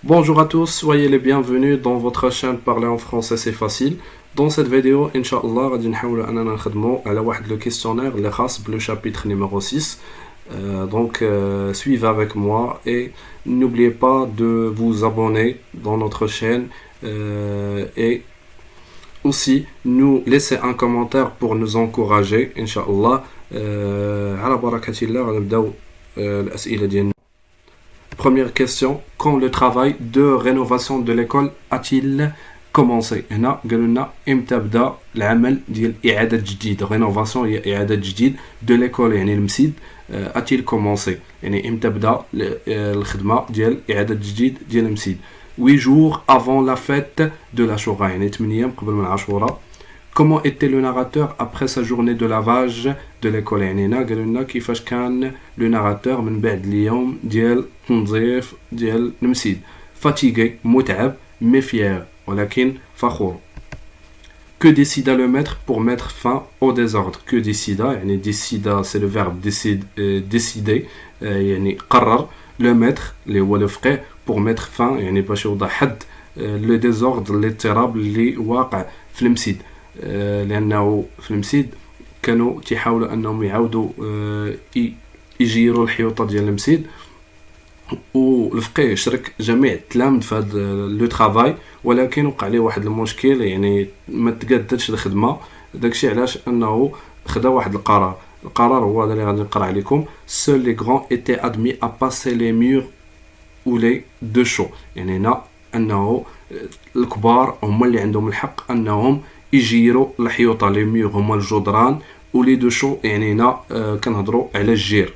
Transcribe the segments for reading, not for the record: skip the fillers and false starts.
Bonjour à tous, soyez les bienvenus dans votre chaîne Parler en français c'est facile. Dans cette vidéo, Inch'Allah, غادي نحاولوا أننا نخدموا على واحد le questionnaire اللي خاص le chapitre numéro 6. Suivez avec moi et n'oubliez pas de vous abonner dans notre chaîne et aussi nous laisser un commentaire pour nous encourager, Inch'Allah. على بركة الله غنبداو الأسئلة ديالنا. Première question, quand le travail de rénovation de l'école a-t-il commencé؟ هنا قالوا لنا امتى بدا العمل ديال إعادة تجديد rénovation هي إعادة تجديد de l'école يعني المسجد a-t-il commencé يعني امتى بدا الخدمة ديال إعادة تجديد ديال المسجد 8 jours avant la fête de l'Ashura يعني 8 أيام قبل من عاشوراء. Comment était le narrateur après sa journée de lavage de l'école؟ يعني هنا قالوا لنا كيفاش كان le narrateur من بعد اليوم ديال تنظيف ديال المسجد. Fatigué, متعب, mais fier, ولكن فخور. Que décida le maître pour mettre fin au désordre؟ Que décida يعني décida c'est le verbe décider يعني قرر le maître اللي هو le فقيه pour mettre fin يعني باش يوضع حد le désordre الاضطراب اللي واقع في المسجد. لأنه في المسجد كانوا تيحاولوا أنهم يعاودوا يجيروا الحيوطة ديال المسجد والفقيه شرك جميع التلامذ في هذا لو ترافاي ولكن وقع عليه واحد المشكل يعني ما تقادتش الخدمة. داكشي علاش أنه خدا واحد القرار هو هذا اللي غادي نقرا عليكم. Seuls les grands étaient admis à passer les murs ou les deux chaux يعني هنا أنه الكبار هما اللي عندهم الحق أنهم يجيروا الحيوطة لي ميور هما الجدران ولي دو شو يعني هنا كنهضروا على الجير.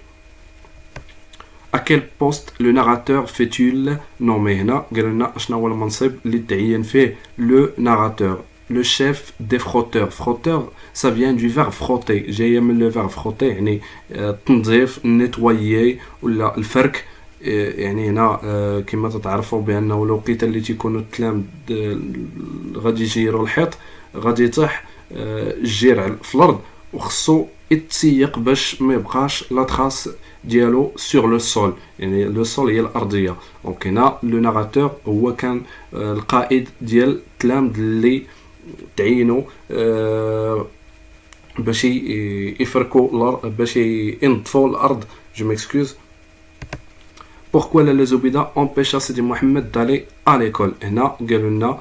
À quel poste le narrateur fait-il nommer؟ هنا قالوا لنا شنو هو المنصب اللي تعين فيه le narrateur. Le chef des frotteurs. Frotteur ça vient du verbe frotter جايه من le verbe frotter يعني تنظيف nettoyer ولا الفرك يعني هنا كما تتعرفوا بانه لو لقيت اللي تيكونوا التلامذ غادي يجيروا الحيط غادي يطيح الجير في الارض وخصو يتسيق باش ما يبقاش لا تراس ديالو سور لو سول يعني لو سول هي الارضيه. دونك هنا لو ناراتور هو كان القائد ديال التلامذ اللي تعينوا باش يفركوا باش ينظفوا الارض. جو ميكسكوز. Pourquoi la Zoubida empêcha Sidi Mohamed d'aller à l'école؟ هنا قالوا لنا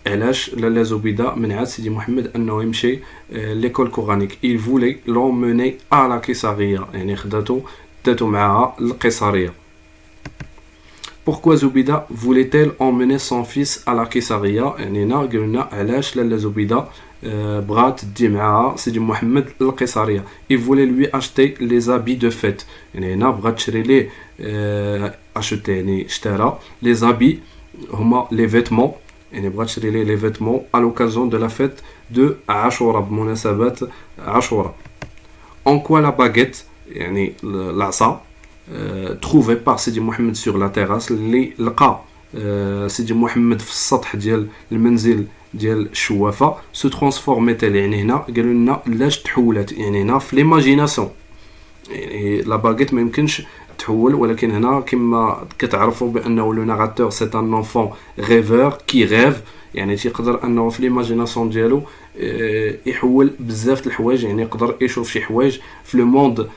علاش لالا زبيدة منعت سيدي محمد انه يمشي ليكول كورانيك. il voulait l'emmener à la Caesarea يعني داتو معها القيصرية. pourquoi زبيدة voulait-elle emmener son fils à la Caesarea؟ يعني هنا قالوا لنا علاش لالا زبيدة بغات تدي معها سيدي محمد للقيصرية. il voulait lui acheter les habits de fête يعني هنا بغات تشري ليه acheter يعني اشترى les habits هما les vêtements يعني بغات تشري ليه les vêtements à l'occasion de la fête de عاشوراء بمناسبة عاشوراء. en quoi la baguette يعني العصا trouvée par سيدي محمد sur la terrasse اللي لقى سيدي محمد في السطح ديال المنزل ديال الشوافة se transformait يعني هنا قالوا لنا لاش تحولت يعني هنا في ليماجيناسيون يعني لا باغيت ما يمكنش تحول ولكن هنا كما كتعرفوا بانه لو ناراتور سي ان انفون ريفور كي ريف يعني تيقدر انه في ليماجيناسيون ديالو يحول بزاف د الحوايج يعني يقدر يشوف شي حوايج في لو موند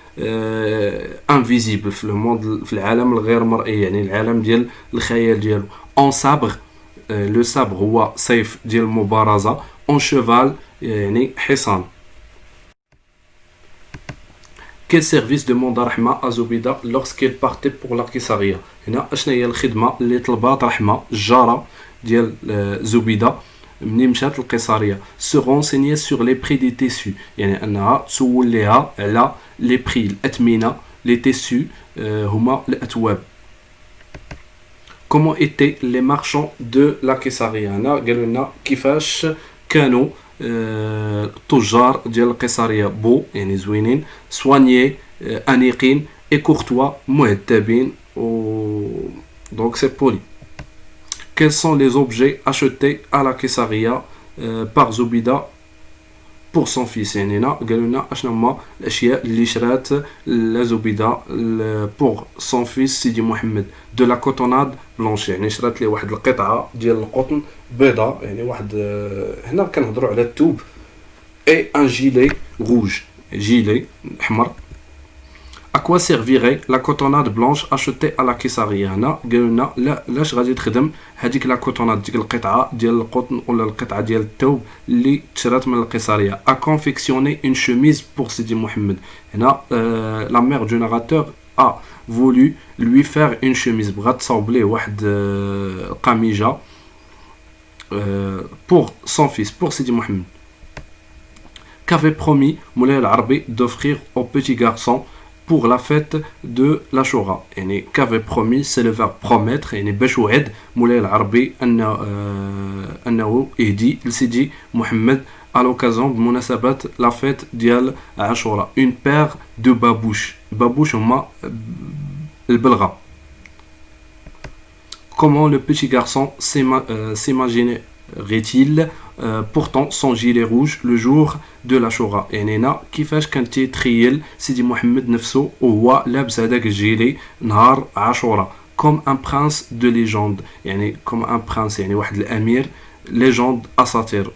انفيزيبل في لو موند في العالم الغير مرئي يعني العالم ديال الخيال ديالو. اون صابغ لو صابغ هو سيف ديال المبارزه. اون شيفال يعني حصان. Quel service demanda Rahma à Zoubida lorsqu'elle partait pour la Caesarea؟ هنا اشنا هي الخدمه اللي طلبات رحمه الجاره ديال زبيده منين مشات للقيصريه. se renseigner sur les prix des tissus يعني انها تسول ليها على لي بري الاثمنه لي تيسو هما الاثواب. comment étaient les marchands de la Caesarea؟ هنا قالوا لنا كيفاش كانوا التجار ديال القيصريه بو يعني زوينين سوانيي انيقين اي كورتوا مهذبين دونك سي بولي. quels sont les objets achetés à la Caesarea par Zoubida pour son fils. يعني هنا قالوا لنا اشنو هما الاشياء اللي شرات لا زبيده pour son fils سيدي محمد. de la cotonnade blanche يعني شرات ليه واحد القطعه ديال القطن بيضاء يعني واحد هنا كنهضروا على الثوب et un gilet rouge gilet احمر. À quoi servirait la cotonnade blanche achetée à la Caesarea هنا قالوا لنا لا لاش غادي تخدم هذيك لا كوتوناد ديك القطعه ديال القطن ولا القطعه ديال الثوب اللي تشرات من القيصريه. à confectionner une chemise pour Sidi Mohamed هنا la mère du narrateur a voulu lui faire une chemise بغات تصاوب ليه واحد قميجه pour son fils pour Sidi Mohamed. qu'avait promis Moulay Al-Arbi d'offrir au petit garçon pour la fête de l'Ashura. يعني qu'avait promis c'est le verbe promettre يعني باش وعد مولاي العربي انه يهدي لسيدي محمد à l'occasion بمناسبة la fête ديال عاشوراء une paire de babouches. babouches هما البلغة. comment le petit garçon s'imaginerait-il portant son gilet rouge le jour de l'Ashura. يعني هنا كيفاش كان تيتخيل سيدي محمد نفسه وهو لابس هذاك الجيلي نهار عاشوراء comme un prince de légende يعني comme un prince يعني واحد الامير ليجوند اساطير